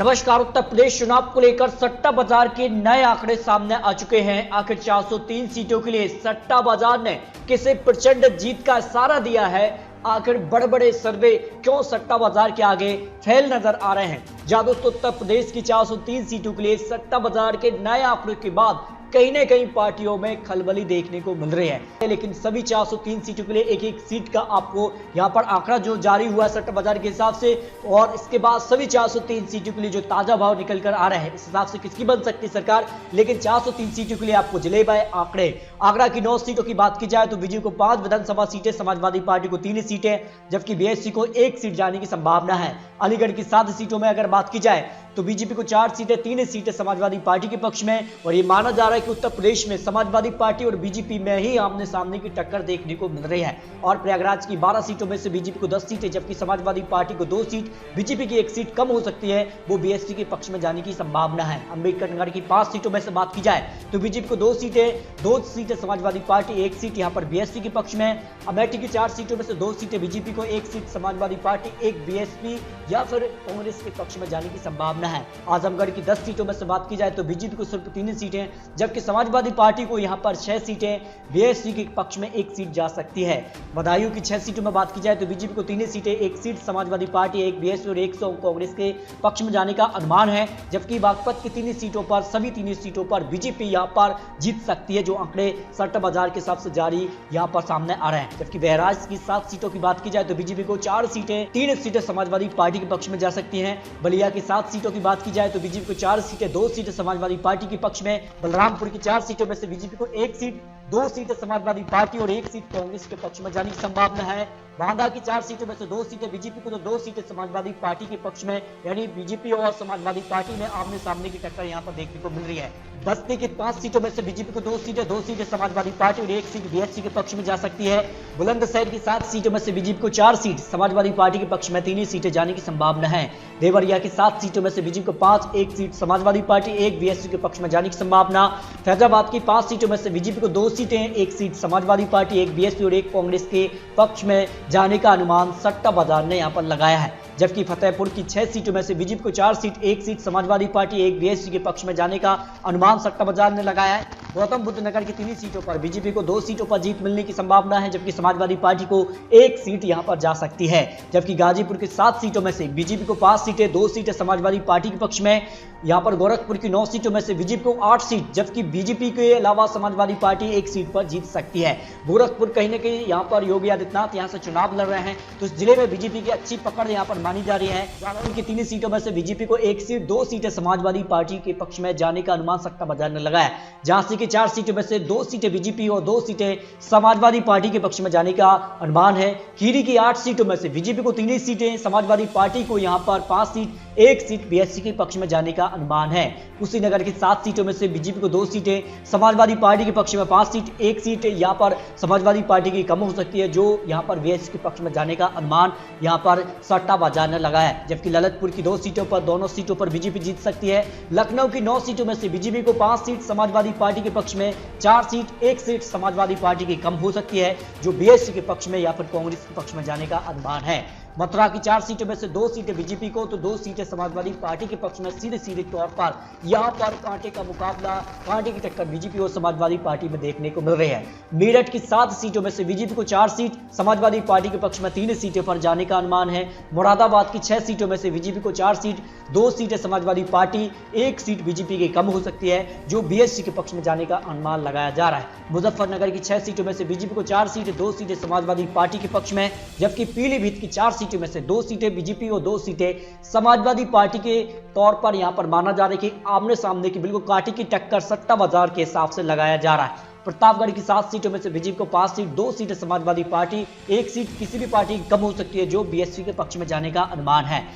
नमस्कार। उत्तर प्रदेश चुनाव को लेकर सट्टा बाजार के नए आंकड़े सामने आ चुके हैं। आखिर 403 सीटों के लिए सट्टा बाजार ने किसे प्रचंड जीत का इशारा दिया है? आखिर बड़े बड़े सर्वे क्यों सट्टा बाजार के आगे फेल नजर आ रहे हैं? जहां दोस्तों उत्तर प्रदेश की 403 सीटों के लिए सट्टा बाजार के नए आंकड़ों के बाद कहीं न कहीं पार्टियों में खलबली देखने को मिल रही है, लेकिन सभी 403 सीटों के लिए एक एक सीट का आपको यहां पर आंकड़ा जो जारी हुआ है सट्टा बाजार के हिसाब से, और इसके बाद सभी 403 सीटों के लिए जो ताजा भाव निकल कर आ रहे हैं इस हिसाब से किसकी बन सकती है सरकार। लेकिन 403 सीटों के लिए आपको जिले बाय आंकड़े। आगरा की 9 सीटों की बात की जाए तो बीजेपी को 5 विधानसभा सीटें, समाजवादी पार्टी को 3 सीटें, जबकि बीएसपी को 1 सीट जाने की संभावना है। अलीगढ़ की 7 सीटों में अगर बात की जाए तो बीजेपी को 4 सीटें, 3 सीटें समाजवादी पार्टी के पक्ष में, और ये माना जा रहा है कि उत्तर प्रदेश में समाजवादी पार्टी और बीजेपी में ही आमने सामने की टक्कर देखने को मिल रही है। और प्रयागराज की 12 सीटों में से बीजेपी को 10 सीटें, जबकि समाजवादी पार्टी को 2 सीट, बीजेपी की 1 सीट कम हो सकती है, वो बीएसपी के पक्ष में जाने की संभावना है। अंबेडकर नगर की 5 सीटों में से बात की जाए तो बीजेपी को 2 सीटें समाजवादी पार्टी, 1 सीट यहाँ पर बीएसपी के पक्ष में। अमेठी की 4 सीटों में से 2 सीटें बीजेपी को, 1 सीट समाजवादी पार्टी, 1 बीएसपी या फिर कांग्रेस के पक्ष में जाने की संभावना है। आजमगढ़ की 10 सीटों में से बात की जाए तो बीजेपी को सिर्फ 3 सीटें, जबकि समाजवादी पार्टी को यहां पर 6 सीटें, बीएसपी के पक्ष में 1 सीट जा सकती है। बदायूं की 6 सीटों में बात की जाए तो बीजेपी को 3 सीटें, 1 सीट समाजवादी पार्टी, 1 बीएसपी और 1 कांग्रेस के पक्ष में जाने का अनुमान है। जबकि बागपत की 3 सीटों पर, सभी 3 सीटों पर बीजेपी यहां पर जीत सकती है, जो आंकड़े सट्टा बाजार के हिसाब से जारी यहां पर सामने आ रहे हैं। जबकि बहराइच की 7 सीटों की बात की जाए तो बीजेपी को 4 सीटें, 3 सीटें समाजवादी पार्टी के पक्ष में जा सकती हैं। बलिया की 7 सीटों की बात की जाए तो बीजेपी को 4 सीटें, 2 सीटें समाजवादी पार्टी के पक्ष में। बलरामपुर की 4 सीटों में से बीजेपी को 1 सीट, 2 सीटें समाजवादी पार्टी और 1 सीट कांग्रेस के पक्ष में जाने की संभावना है। बांदा की 4 सीटों में से 2 सीटें बीजेपी को तो 2 सीटें समाजवादी पार्टी के पक्ष में, यानी बीजेपी और समाजवादी पार्टी में आमने सामने की टक्कर यहां पर देखने को मिल रही है। बस्ती की 5 सीटों में से बीजेपी को 2 सीटें समाजवादी पार्टी और 1 सीट बीएसपी के पक्ष में जा सकती है। बुलंदशहर की 7 सीटों में से बीजेपी को 4 सीट, समाजवादी पार्टी के पक्ष में 3 सीटें जाने की संभावना है। देवरिया की 7 सीटों में से बीजेपी को 5, 1 सीट समाजवादी पार्टी, 1 बीएसपी के पक्ष में जाने की संभावना। फैजाबाद की 5 सीटों में से बीजेपी को 2 सीटें, 1 सीट समाजवादी पार्टी, 1 बीएसपी और 1 कांग्रेस के पक्ष में जाने का अनुमान सट्टा बाजार ने यहां पर लगाया है। जबकि फतेहपुर की 6 सीटों में से बीजेपी को 4 seat, 1 seat Samajwadi party, 1 BSP के पक्ष में जाने का अनुमान सट्टा बाजार ने लगाया है। गौतम बुद्ध नगर की 3 सीटों पर बीजेपी को 2 सीटों पर जीत मिलने की संभावना है, जबकि समाजवादी पार्टी को 1 सीट यहां पर जा सकती है। जबकि गाजीपुर की 7 सीटों में से बीजेपी को 5 सीटें, 2 सीटें समाजवादी पार्टी के पक्ष में। यहां पर गोरखपुर की 9 सीटों में से बीजेपी को 8 सीट, जबकि बीजेपी के अलावा समाजवादी पार्टी 1 सीट पर जीत सकती है। गोरखपुर कहीं न कहीं यहां पर योगी आदित्यनाथ यहां से चुनाव लड़ रहे हैं, तो इस जिले में बीजेपी की अच्छी पकड़ यहां पर मानी जा रही है। जालौन की 3 सीटों में से बीजेपी को 1 सीट, 2 सीटें समाजवादी पार्टी के पक्ष में जाने का अनुमान सट्टा बाजार ने लगाया। झांसी की 4 सीटों में से 2 सीटें बीजेपी और 2 सीटें समाजवादी पार्टी के पक्ष में जाने का अनुमान है। खीरी की 8 सीटों में से बीजेपी को 3 सीटें, समाजवादी पार्टी को यहां पर 5 सीट, 1 सीट बीएसपी के पक्ष में जाने का अनुमान है। कुशीनगर की 7 सीटों में से बीजेपी को 2 सीटें, समाजवादी पार्टी के पक्ष में 5 सीट, 1 सीट यहां पर समाजवादी पार्टी की कम हो सकती है, जो यहां पर बीएसपी के पक्ष में जाने का अनुमान यहां पर सट्टा बाजार ने लगाया है। जबकि ललितपुर की 2 सीटों पर, दोनों सीटों पर बीजेपी जीत सकती है। लखनऊ की 9 सीटों में से बीजेपी को 5 सीट, समाजवादी पार्टी के पक्ष में 4 सीट, 1 सीट समाजवादी पार्टी की कम हो सकती है, जो बीएसपी के पक्ष में या फिर कांग्रेस के पक्ष में जाने का अनुमान है। मथुरा की 4 सीटों में से 2 सीटें बीजेपी को तो 2 सीटें समाजवादी पार्टी के पक्ष में। सीधे तौर पर यहां पर कांटे का मुकाबला, कांटे की टक्कर बीजेपी और समाजवादी पार्टी में देखने को मिल रही है। मेरठ की 7 सीटों में से बीजेपी को 4 सीट, समाजवादी पार्टी के पक्ष में 3 सीटें पर जाने का अनुमान है। मुरादाबाद की 6 सीटों में से बीजेपी को 4 सीट, 2 सीटें समाजवादी पार्टी, 1 सीट बीजेपी की कम हो सकती है, जो बीएसपी के पक्ष में जाने का अनुमान लगाया जा रहा है। मुजफ्फरनगर की 6 सीटों में से बीजेपी को 4 सीटें, 2 सीटें समाजवादी पार्टी के पक्ष में। जबकि पीलीभीत की 4 सीटों में से 2 सीटें बीजेपी और 2 सीटें समाजवादी पार्टी के तौर पर यहां पर माना जा रहा है कि आमने सामने की बिल्कुल कांटे की टक्कर सट्टा बाजार के हिसाब से लगाया जा रहा है। प्रतापगढ़ की 7 सीटों में से बीजेपी को 5 सीट, 2 सीटें समाजवादी पार्टी, 1 सीट किसी भी पार्टी की कम हो सकती है, जो बीएसपी के पक्ष में जाने का अनुमान है।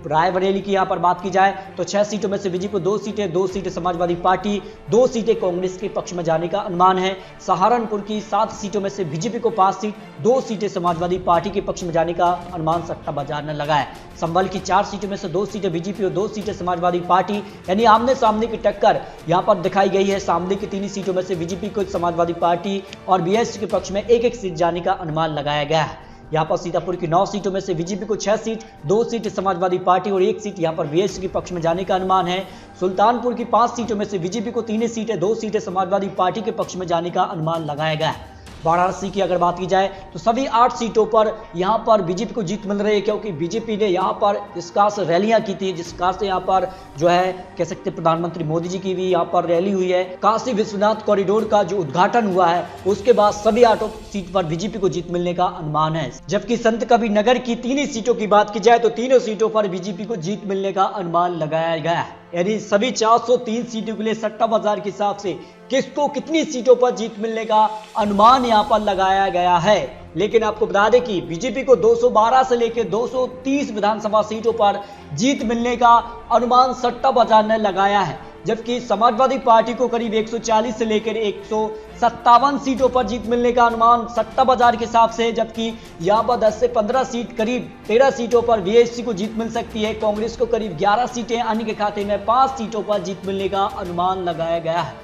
रायबरेली की यहां पर बात की जाए तो 6 सीटों में से बीजेपी को 2 सीटें, 2 सीटें समाजवादी पार्टी, 2 सीटें कांग्रेस के पक्ष में जाने का अनुमान है। सहारनपुर की 7 सीटों में से बीजेपी को 5 सीट, 2 सीटें समाजवादी पार्टी के पक्ष में जाने का अनुमान सट्टा बाजार ने लगाया। संभल की 4 सीटों में से 2 सीटें बीजेपी और 2 सीटें समाजवादी पार्टी, यानी आमने सामने की टक्कर यहां पर दिखाई गई है। सामने की 3 सीटों में से बीजेपी को समाजवादी पार्टी और बीएसपी के पक्ष में एक एक सीट जाने का अनुमान लगाया गया है। यहाँ पर सीतापुर की 9 सीटों में से बीजेपी को 6 सीट, 2 सीट समाजवादी पार्टी और 1 सीट यहाँ पर बीएसपी के पक्ष में जाने का अनुमान है। सुल्तानपुर की 5 सीटों में से बीजेपी को 3 सीटें, 2 सीटें समाजवादी पार्टी के पक्ष में जाने का अनुमान लगाया गया है। वाराणसी की अगर बात की जाए तो सभी 8 सीटों पर यहां पर बीजेपी को जीत मिल रही है, क्योंकि बीजेपी ने यहां पर जिस कार से रैलियां की थी, जिस कार से यहां पर जो है कह सकते प्रधानमंत्री मोदी जी की भी यहां पर रैली हुई है, काशी विश्वनाथ कॉरिडोर का जो उद्घाटन हुआ है, उसके बाद सभी 8 सीट पर बीजेपी को जीत मिलने का अनुमान है। जबकि संत कबीर नगर की 3 सीटों की बात की जाए तो तीनों सीटों पर बीजेपी को जीत मिलने का अनुमान लगाया गया है। यानी सभी 403 सीटों के लिए सट्टा बाजार के हिसाब से किसको कितनी सीटों पर जीत मिलने का अनुमान यहां पर लगाया गया है। लेकिन आपको बता दें कि बीजेपी को 212 से लेकर 230 विधानसभा सीटों पर जीत मिलने का अनुमान सट्टा बाजार ने लगाया है, जबकि समाजवादी पार्टी को करीब 140 से लेकर 157 सीटों पर जीत मिलने का अनुमान सट्टा बाजार के हिसाब से, जबकि यहां पर 10 से 15 सीट, करीब 13 सीटों पर बीएसपी को जीत मिल सकती है। कांग्रेस को करीब 11 सीटें, अन्य के खाते में 5 सीटों पर जीत मिलने का अनुमान लगाया गया है।